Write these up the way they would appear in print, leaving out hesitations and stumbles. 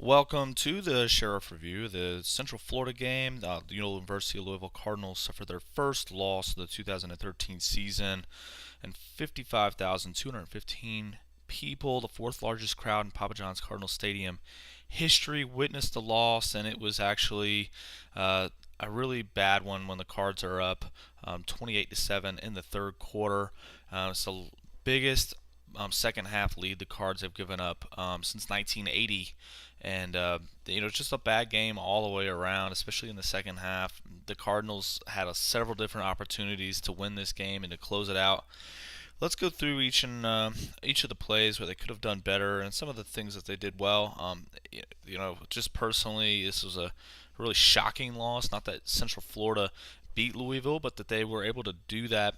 Welcome to the Sheriff Review. The Central Florida game, the University of Louisville Cardinals suffered their first loss of the 2013 season, and 55,215 people, the fourth largest crowd in Papa John's Cardinal Stadium history, witnessed the loss, and it was actually a really bad one when the Cards are up 28-7 in the third quarter. It's the biggest second half lead the Cards have given up since 1980, and just a bad game all the way around, especially in the second half. The Cardinals had several different opportunities to win this game and to close it out. Let's go through each of the plays where they could have done better and some of the things that they did well. Just personally, this was a really shocking loss. Not that Central Florida beat Louisville, but that they were able to do that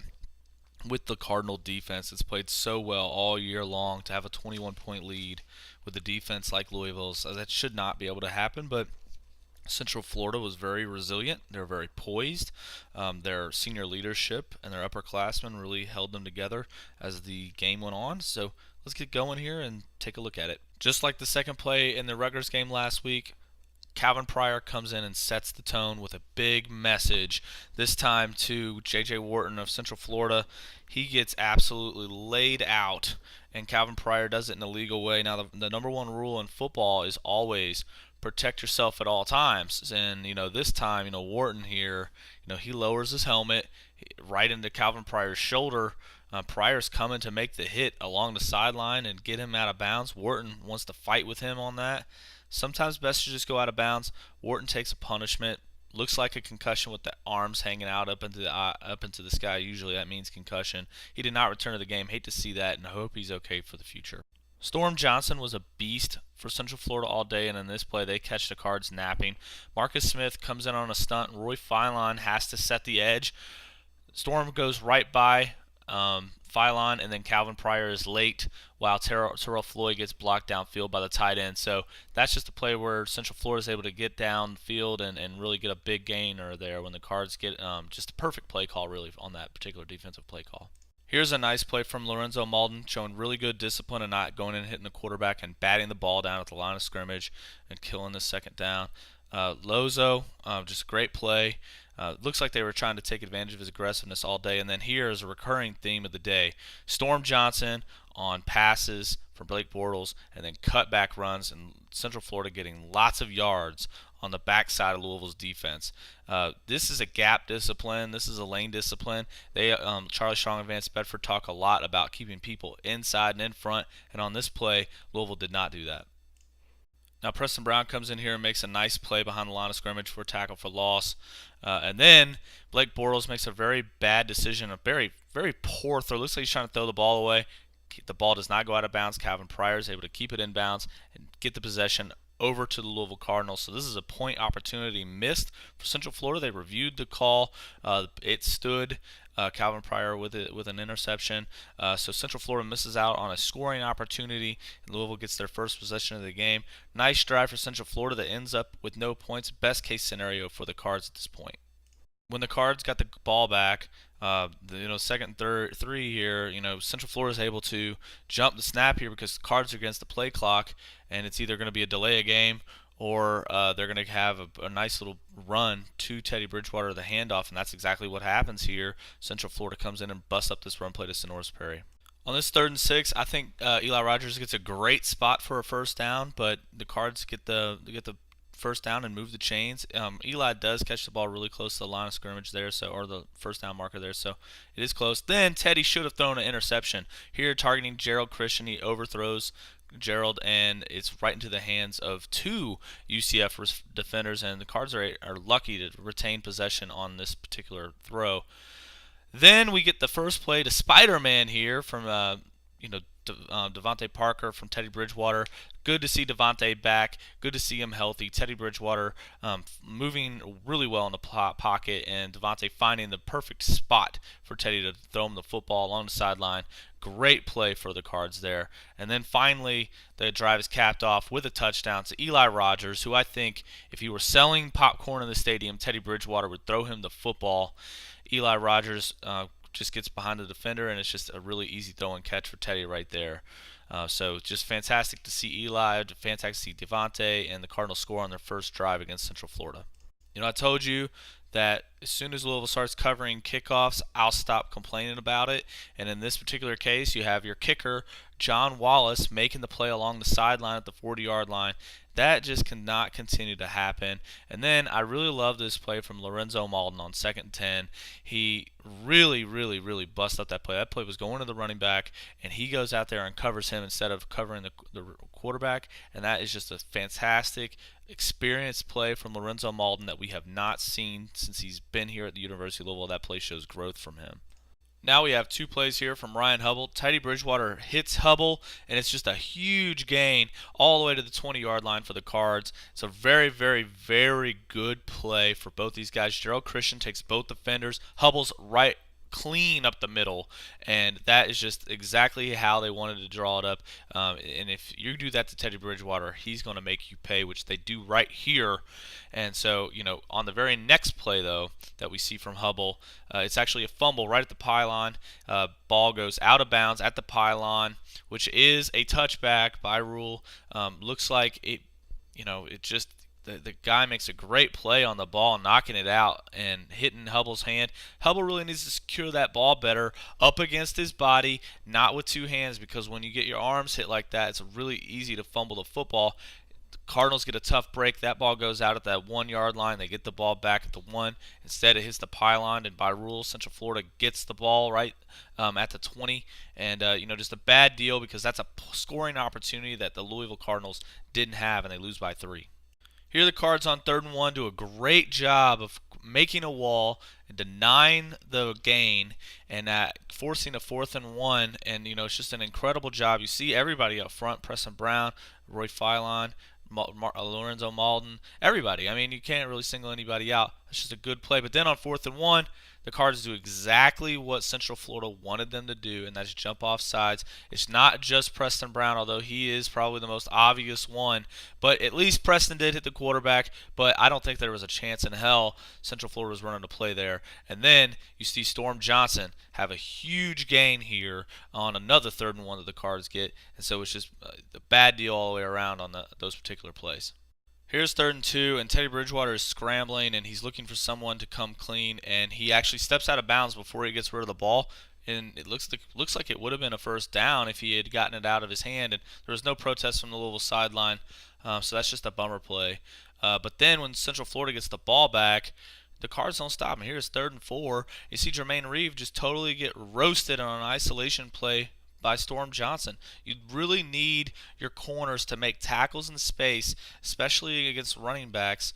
with the Cardinal defense. It's played so well all year long. To have a 21-point lead with a defense like Louisville's, that should not be able to happen, but Central Florida was very resilient. They were very poised. Their senior leadership and their upperclassmen really held them together as the game went on. So let's get going here and take a look at it. Just like the second play in the Rutgers game last week, Calvin Pryor comes in and sets the tone with a big message, this time to J.J. Wharton of Central Florida. He gets absolutely laid out, and Calvin Pryor does it in a legal way. Now, the number one rule in football is always protect yourself at all times. And, this time, Wharton here, he lowers his helmet right into Calvin Pryor's shoulder. Pryor's coming to make the hit along the sideline and get him out of bounds. Wharton wants to fight with him on that. Sometimes best to just go out of bounds. Wharton takes a punishment. Looks like a concussion with the arms hanging out up into the sky. Usually that means concussion. He did not return to the game. Hate to see that, and I hope he's okay for the future. Storm Johnson was a beast for Central Florida all day, and in this play they catch the Cards napping. Marcus Smith comes in on a stunt, and Roy Philon has to set the edge. Storm goes right by Philon, and then Calvin Pryor is late while Terrell Floyd gets blocked downfield by the tight end. So that's just a play where Central Florida is able to get downfield and really get a big gainer there when the Cards get just a perfect play call really on that particular defensive play call. Here's a nice play from Lorenzo Malden, showing really good discipline and not going in and hitting the quarterback and batting the ball down at the line of scrimmage and killing the second down. Lozo, just a great play. Looks like they were trying to take advantage of his aggressiveness all day. And then here is a recurring theme of the day. Storm Johnson on passes from Blake Bortles and then cutback runs, and Central Florida getting lots of yards on the backside of Louisville's defense. This is a gap discipline. This is a lane discipline. Charlie Strong and Vance Bedford talk a lot about keeping people inside and in front, and on this play, Louisville did not do that. Now Preston Brown comes in here and makes a nice play behind the line of scrimmage for a tackle for loss. And then Blake Bortles makes a very bad decision, a very, very poor throw. Looks like he's trying to throw the ball away. The ball does not go out of bounds. Calvin Pryor is able to keep it in bounds and get the possession over to the Louisville Cardinals. So this is a point opportunity missed for Central Florida. They reviewed the call. It stood. Calvin Pryor with an interception. So Central Florida misses out on a scoring opportunity, and Louisville gets their first possession of the game. Nice drive for Central Florida that ends up with no points. Best case scenario for the Cards at this point. When the Cards got the ball back, second, third, three here, Central Florida is able to jump the snap here because the Cards are against the play clock, and it's either going to be a delay of game or they're going to have a nice little run to Teddy Bridgewater, the handoff, and that's exactly what happens here. Central Florida comes in and busts up this run play to Sonoris Perry. On this 3rd and 6, I think Eli Rogers gets a great spot for a first down, but the Cards get the first down and move the chains. Eli does catch the ball really close to the line of scrimmage there, or the first down marker there, so it is close. Then Teddy should have thrown an interception. Here targeting Gerald Christian, he overthrows Gerald, and it's right into the hands of two UCF defenders, and the Cards are lucky to retain possession on this particular throw. Then we get the first play to Spider-Man here from Devontae Parker from Teddy Bridgewater. Good to see Devontae back. Good to see him healthy. Teddy Bridgewater moving really well in the pocket, and Devontae finding the perfect spot for Teddy to throw him the football along the sideline. Great play for the Cards there. And then finally, the drive is capped off with a touchdown to Eli Rogers, who I think if he were selling popcorn in the stadium, Teddy Bridgewater would throw him the football. Eli Rogers just gets behind the defender, and it's just a really easy throw and catch for Teddy right there. So just fantastic to see Eli, fantastic to see Devontae, and the Cardinals score on their first drive against Central Florida. I told you that as soon as Louisville starts covering kickoffs, I'll stop complaining about it. And in this particular case, you have your kicker, John Wallace, making the play along the sideline at the 40-yard line. That just cannot continue to happen. And then I really love this play from Lorenzo Malden on 2nd and 10. He really bust up that play. That play was going to the running back, and he goes out there and covers him instead of covering the quarterback. And that is just a fantastic experienced play from Lorenzo Malden that we have not seen since he's been here at the University of Louisville. That play shows growth from him. Now we have two plays here from Ryan Hubble. Teddy Bridgewater hits Hubble, and it's just a huge gain all the way to the 20-yard line for the Cards. It's a very good play for both these guys. Gerald Christian takes both defenders. Hubble's right clean up the middle, and that is just exactly how they wanted to draw it up. And if you do that to Teddy Bridgewater, he's going to make you pay, which they do right here. And so, on the very next play, though, that we see from Hubble, it's actually a fumble right at the pylon. Ball goes out of bounds at the pylon, which is a touchback by rule. Looks like it, it just the guy makes a great play on the ball, knocking it out and hitting Hubble's hand. Hubble really needs to secure that ball better up against his body, not with two hands, because when you get your arms hit like that, it's really easy to fumble the football. The Cardinals get a tough break. That ball goes out at that 1-yard line. They get the ball back at the 1. Instead, it hits the pylon, and by rule, Central Florida gets the ball right at the 20. And, just a bad deal because that's a scoring opportunity that the Louisville Cardinals didn't have, and they lose by 3. Here the Cards on 3rd and 1 do a great job of making a wall and denying the gain and forcing a 4th and 1. And, it's just an incredible job. You see everybody up front, Preston Brown, Roy Filon, Lorenzo Malden, everybody. I mean, you can't really single anybody out. It's just a good play. But then on 4th and 1, the Cards do exactly what Central Florida wanted them to do, and that's jump off sides. It's not just Preston Brown, although he is probably the most obvious one. But at least Preston did hit the quarterback, but I don't think there was a chance in hell Central Florida was running a play there. And then you see Storm Johnson have a huge gain here on another 3rd and 1 that the Cards get. And so it's just a bad deal all the way around on those particular plays. Here's 3rd and 2, and Teddy Bridgewater is scrambling, and he's looking for someone to come clean, and he actually steps out of bounds before he gets rid of the ball, and it looks like it would have been a first down if he had gotten it out of his hand, and there was no protest from the Louisville sideline, so that's just a bummer play. But then when Central Florida gets the ball back, the Cards don't stop him. Here's 3rd and 4. You see Jermaine Reeve just totally get roasted on an isolation play by Storm Johnson. You really need your corners to make tackles in space, especially against running backs,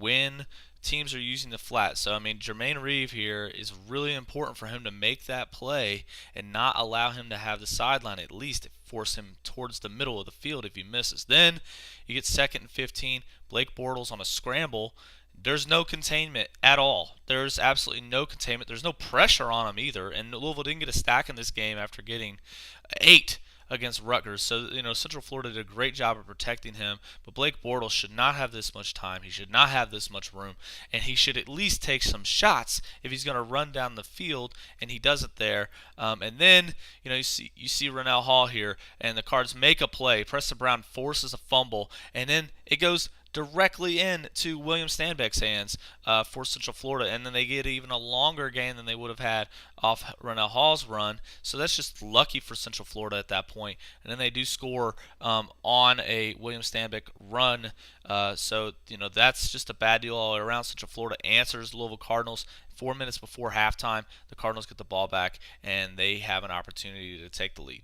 when teams are using the flat. So, Jermaine Reeve here is really important for him to make that play and not allow him to have the sideline, at least force him towards the middle of the field if he misses. Then you get 2nd and 15. Blake Bortles on a scramble. There's no containment at all. There's absolutely no containment. There's no pressure on him either. And Louisville didn't get a stack in this game after getting 8 against Rutgers. So, Central Florida did a great job of protecting him. But Blake Bortles should not have this much time. He should not have this much room. And he should at least take some shots if he's going to run down the field. And he does it there. And then, you see Rennell Hall here. And the Cards make a play. Preston Brown forces a fumble. And then it goes directly into William Stanbeck's hands for Central Florida, and then they get even a longer gain than they would have had off Rennell Hall's run. So that's just lucky for Central Florida at that point. And then they do score on a William Stanbeck run. So that's just a bad deal all the way around. Central Florida answers the Louisville Cardinals. 4 minutes before halftime, the Cardinals get the ball back, and they have an opportunity to take the lead.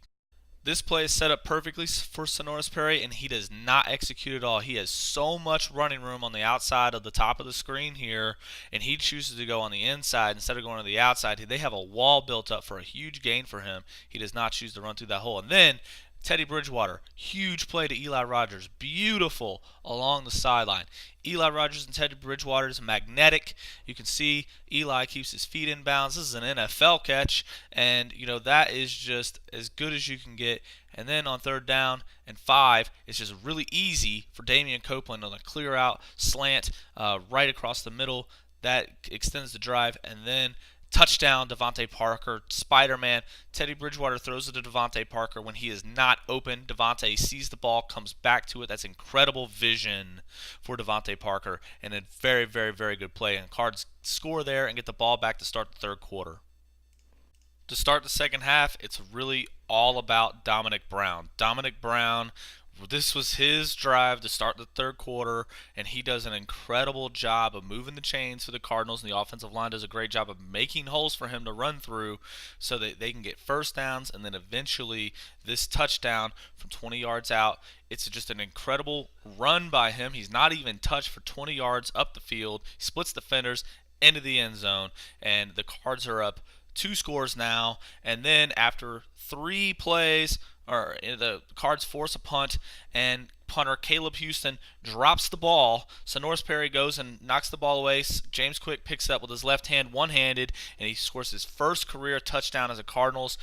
This play is set up perfectly for Sonoris Perry, and he does not execute at all. He has so much running room on the outside of the top of the screen here, and he chooses to go on the inside instead of going to the outside. They have a wall built up for a huge gain for him. He does not choose to run through that hole. And then Teddy Bridgewater, huge play to Eli Rogers, beautiful along the sideline. Eli Rogers and Teddy Bridgewater is magnetic. You can see Eli keeps his feet in bounds. This is an NFL catch, and that is just as good as you can get. And then on 3rd down and 5, it's just really easy for Damian Copeland on a clear out slant right across the middle. That extends the drive, and then Touchdown, Devontae Parker, Spider-Man. Teddy Bridgewater throws it to Devontae Parker when he is not open. Devontae sees the ball, comes back to it. That's incredible vision for Devontae Parker, and a very, very, very good play. And Cards score there and get the ball back to start the third quarter. To start the second half, it's really all about Dominic Brown. Dominic Brown, this was his drive to start the third quarter, and he does an incredible job of moving the chains for the Cardinals, and the offensive line does a great job of making holes for him to run through so that they can get first downs, and then eventually this touchdown from 20 yards out. It's just an incredible run by him. He's not even touched for 20 yards up the field. He splits defenders into the end zone, and the Cards are up 2 scores now. And then after 3 plays, the Cards force a punt, and punter Caleb Houston drops the ball. So Norris Perry goes and knocks the ball away. James Quick picks it up with his left hand, one-handed, and he scores his first career touchdown as a Cardinals.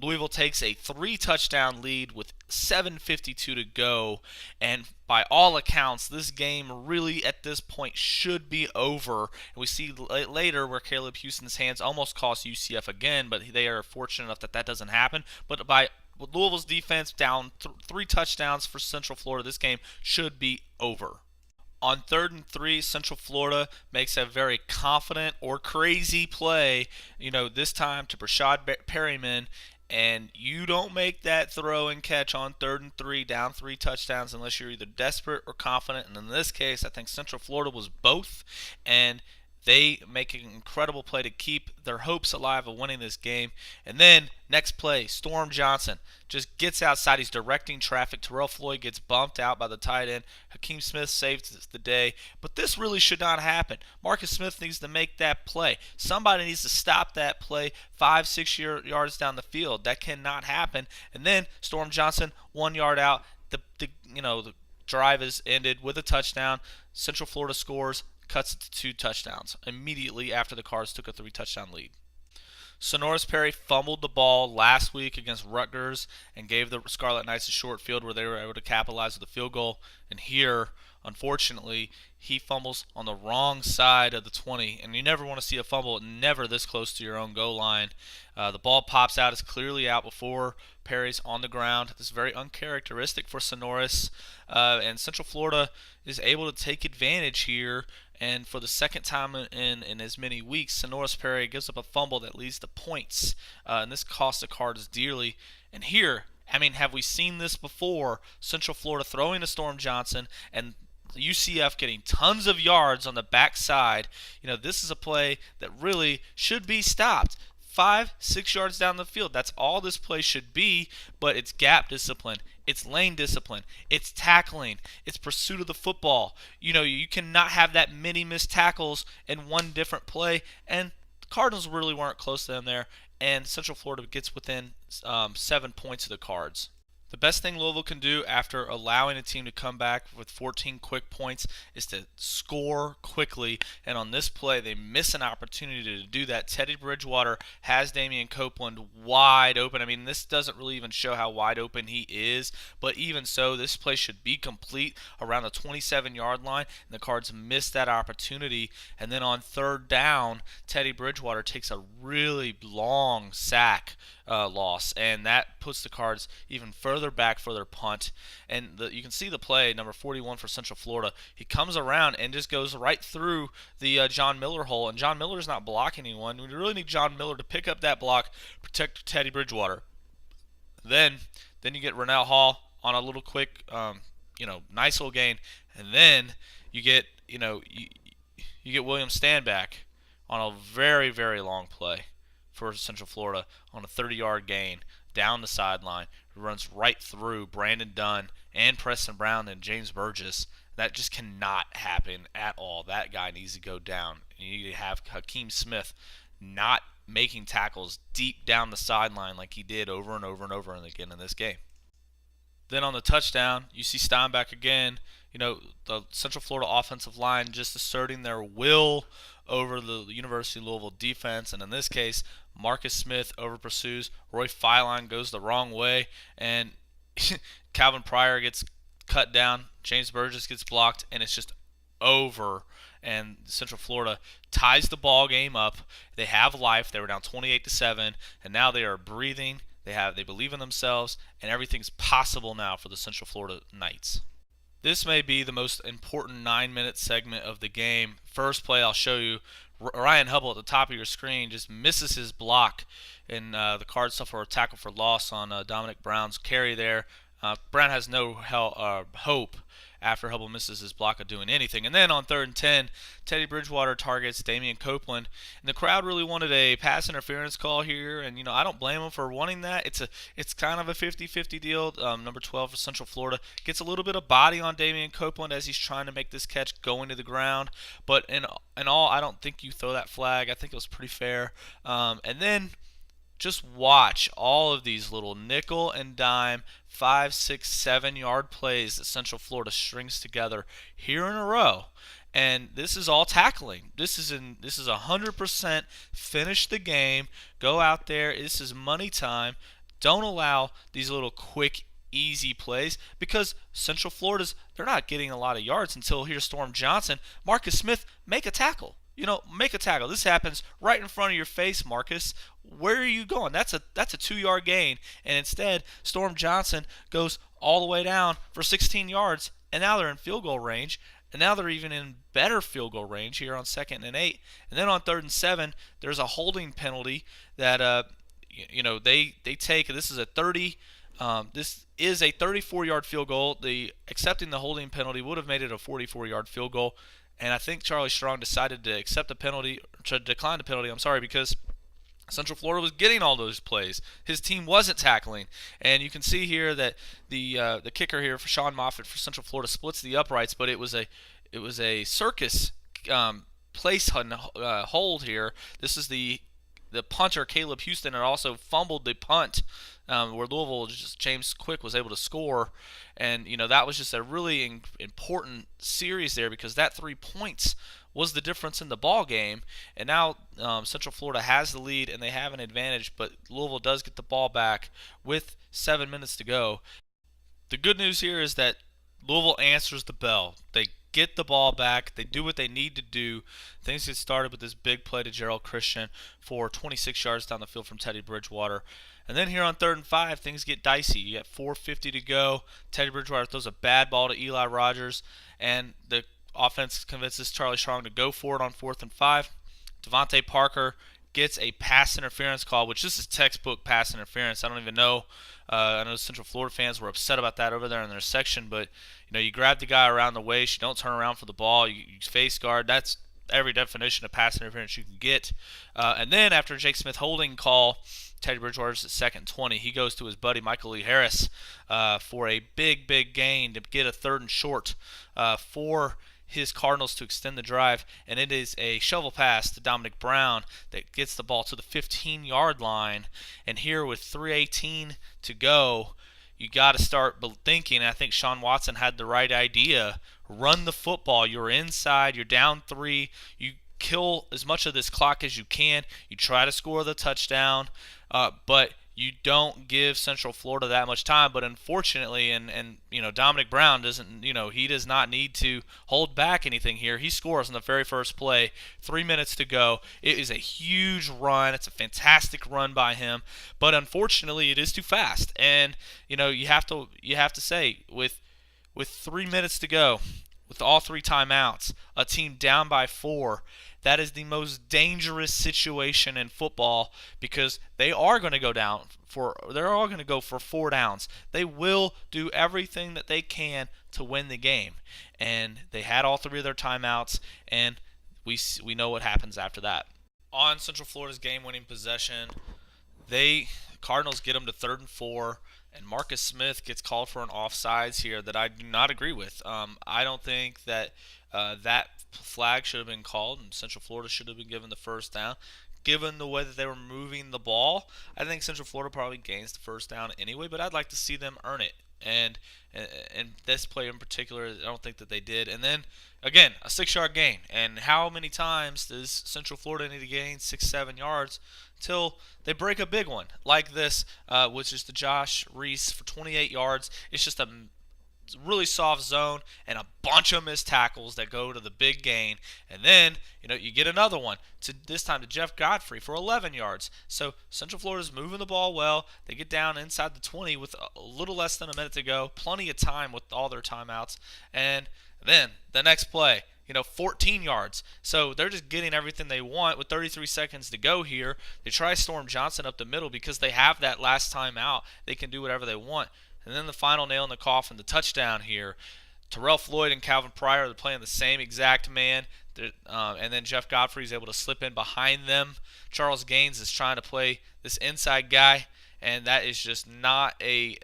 Louisville takes a 3-touchdown lead with 7:52 to go, and by all accounts, this game really at this point should be over. And we see later where Caleb Houston's hands almost cost UCF again, but they are fortunate enough that doesn't happen. But with Louisville's defense down 3 touchdowns for Central Florida, this game should be over. On 3rd and 3, Central Florida makes a very confident or crazy play, this time to Brashad Perryman, and you don't make that throw and catch on 3rd and 3, down 3 touchdowns, unless you're either desperate or confident. And in this case, I think Central Florida was both, and they make an incredible play to keep their hopes alive of winning this game. And then, next play, Storm Johnson just gets outside. He's directing traffic. Terrell Floyd gets bumped out by the tight end. Hakeem Smith saves the day. But this really should not happen. Marcus Smith needs to make that play. Somebody needs to stop that play 5-6 yards down the field. That cannot happen. And then, Storm Johnson, 1 yard out. The drive is ended with a touchdown. Central Florida scores, cuts it to 2 touchdowns immediately after the Cards took a 3-touchdown lead. So Norris Perry fumbled the ball last week against Rutgers and gave the Scarlet Knights a short field where they were able to capitalize with a field goal. And here, unfortunately, he fumbles on the wrong side of the 20. And you never want to see a fumble never this close to your own goal line. The ball pops out. It's clearly out before Perry's on the ground. This is very uncharacteristic for Sonoris. And Central Florida is able to take advantage here. And for the second time in as many weeks, Sonoris Perry gives up a fumble that leads to points. And this costs the Cards dearly. And here, have we seen this before? Central Florida throwing to Storm Johnson and UCF getting tons of yards on the backside. This is a play that really should be stopped. 5-6 yards down the field. That's all this play should be, but it's gap discipline. It's lane discipline. It's tackling. It's pursuit of the football. You cannot have that many missed tackles in one different play, and the Cardinals really weren't close to them there, and Central Florida gets within 7 points of the Cards. The best thing Louisville can do after allowing a team to come back with 14 quick points is to score quickly. And on this play, they miss an opportunity to do that. Teddy Bridgewater has Damian Copeland wide open. This doesn't really even show how wide open he is. But even so, this play should be complete around the 27-yard line. And the Cards miss that opportunity. And then on 3rd down, Teddy Bridgewater takes a really long sack loss, and that puts the Cards even further back for their punt. And you can see the play, number 41 for Central Florida. He comes around and just goes right through the John Miller hole, and John Miller's not blocking anyone. We really need John Miller to pick up that block, protect Teddy Bridgewater. Then you get Rennell Hall on a little quick, nice little gain, and then you get William Stanback on a very, very long play for Central Florida on a 30-yard gain down the sideline. Runs right through Brandon Dunn and Preston Brown and James Burgess. That just cannot happen at all. That guy needs to go down. You need to have Hakeem Smith not making tackles deep down the sideline like he did over and over and over again in this game. Then on the touchdown, you see Steinbach again. The Central Florida offensive line just asserting their will over the University of Louisville defense. And in this case, Marcus Smith over pursues. Roy Filine goes the wrong way. And Calvin Pryor gets cut down. James Burgess gets blocked. And it's just over, and Central Florida ties the ball game up. They have life. They were down 28-7, and now they are breathing. They believe in themselves, and everything's possible now for the Central Florida Knights. This may be the most important 9-minute segment of the game. First play I'll show you, Ryan Hubble at the top of your screen just misses his block, and the Cards suffer a tackle for loss on Dominic Brown's carry there. Brown has no hope after Hubble misses his block of doing anything. And then on 3rd and 10, Teddy Bridgewater targets Damian Copeland. And the crowd really wanted a pass interference call here, and I don't blame them for wanting that. It's kind of a 50-50 deal. Number 12 for Central Florida gets a little bit of body on Damian Copeland as he's trying to make this catch going to the ground. But in all, I don't think you throw that flag. I think it was pretty fair. And then just watch all of these little nickel and dime 5, 6, 7 yard plays that Central Florida strings together here in a row. And this is all tackling. This is 100% finish the game. Go out there. This is money time. Don't allow these little quick, easy plays, because Central Florida's, they're not getting a lot of yards until here's Storm Johnson. Marcus Smith, make a tackle. Make a tackle. This happens right in front of your face, Marcus. Where are you going? That's a 2-yard gain, and instead Storm Johnson goes all the way down for 16 yards, and now they're in field goal range, and now they're even in better field goal range here on 2nd and 8. And then on 3rd and 7, there's a holding penalty that they take. This is a 30. This is a 34-yard field goal. Accepting the holding penalty would have made it a 44-yard field goal. And I think Charlie Strong decided to decline the penalty, because Central Florida was getting all those plays. His team wasn't tackling. And you can see here that the kicker here for Sean Moffitt for Central Florida splits the uprights, but it was a circus place hold here. This is the punter, Caleb Houston, had also fumbled the punt where Louisville, James Quick was able to score. And, that was just a really important series there, because that 3 points was the difference in the ball game. And now Central Florida has the lead and they have an advantage, but Louisville does get the ball back with 7 minutes to go. The good news here is that Louisville answers the bell. They get the ball back. They do what they need to do. Things get started with this big play to Gerald Christian for 26 yards down the field from Teddy Bridgewater. And then here on 3rd and 5, things get dicey. You got 4:50 to go. Teddy Bridgewater throws a bad ball to Eli Rogers, and the offense convinces Charlie Strong to go for it on 4th and 5. Devontae Parker gets a pass interference call, which this is textbook pass interference. I don't even know. I know Central Florida fans were upset about that over there in their section, but you grab the guy around the waist, you don't turn around for the ball, you face guard. That's every definition of pass interference you can get. And then after Jake Smith holding call, Teddy Bridgewater's at 2nd and 20. He goes to his buddy Michael Lee Harris for a big gain to get a 3rd and short for his Cardinals to extend the drive, and it is a shovel pass to Dominic Brown that gets the ball to the 15-yard line. And here with 3:18 to go, you got to start thinking. I think Sean Watson had the right idea. Run the football. You're inside. You're down 3. You kill as much of this clock as you can. You try to score the touchdown, but you don't give Central Florida that much time. But unfortunately, and Dominic Brown doesn't, he does not need to hold back anything here. He scores on the very first play, 3 minutes to go. It is a huge run. It's a fantastic run by him, but unfortunately, it is too fast. And you have to say, with 3 minutes to go, with all 3 timeouts, a team down by 4. That is the most dangerous situation in football, because they are going to go for 4 downs. They will do everything that they can to win the game. And they had all 3 of their timeouts, and we know what happens after that. On Central Florida's game-winning possession, Cardinals get them to 3rd and 4. And Marcus Smith gets called for an offsides here that I do not agree with. I don't think that that flag should have been called, and Central Florida should have been given the first down. Given the way that they were moving the ball, I think Central Florida probably gains the first down anyway, but I'd like to see them earn it. And this play in particular, I don't think that they did. And then, again, a 6-yard gain. And how many times does Central Florida need to gain 6-7 yards till they break a big one like this, which is to Josh Reese for 28 yards. It's just a really soft zone, and a bunch of missed tackles that go to the big gain. And then, you get another one, this time to Jeff Godfrey for 11 yards. So Central Florida's moving the ball well. They get down inside the 20 with a little less than a minute to go. Plenty of time with all their timeouts. And then the next play, 14 yards. So they're just getting everything they want with 33 seconds to go here. They try Storm Johnson up the middle because they have that last time out. They can do whatever they want. And then the final nail in the coffin, the touchdown here. Terrell Floyd and Calvin Pryor are playing the same exact man. And then Jeff Godfrey is able to slip in behind them. Charles Gaines is trying to play this inside guy, and that is just not a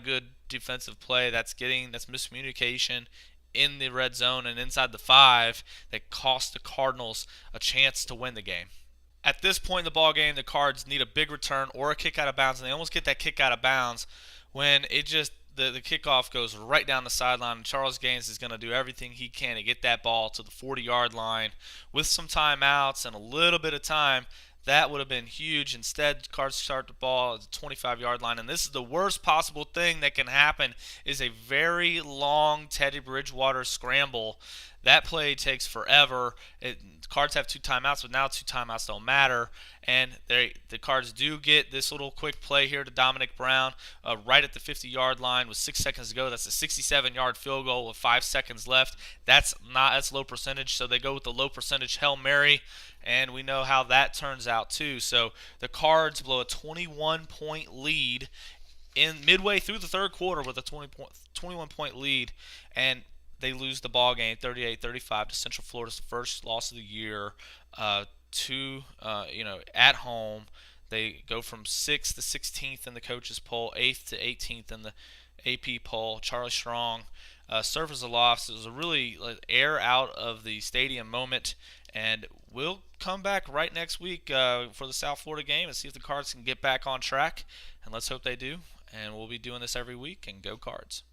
good defensive play. That's miscommunication in the red zone and inside the 5 that cost the Cardinals a chance to win the game. At this point in the ball game, the Cards need a big return or a kick out of bounds, and they almost get that kick out of bounds when it just the kickoff goes right down the sideline, and Charles Gaines is going to do everything he can to get that ball to the 40-yard line with some timeouts and a little bit of time. That would have been huge. Instead, Cards start the ball at the 25-yard line, and this is the worst possible thing that can happen is a very long Teddy Bridgewater scramble. That play takes forever. Cards have 2 timeouts, but now 2 timeouts don't matter. And the Cards do get this little quick play here to Dominic Brown right at the 50-yard line with 6 seconds to go. That's a 67-yard field goal with 5 seconds left. That's low percentage, so they go with the low percentage Hail Mary, and we know how that turns out too. So the Cards blow a 21-point lead in midway through the third quarter with a 21-point lead, and they lose the ball game 38-35 to Central Florida's first loss of the year. At home, they go from 6th to 16th in the coaches poll, 8th to 18th in the AP poll. Charlie Strong suffers a loss. It was a really air out of the stadium moment, and we'll come back right next week for the South Florida game and see if the Cards can get back on track, and let's hope they do. And we'll be doing this every week, and go Cards.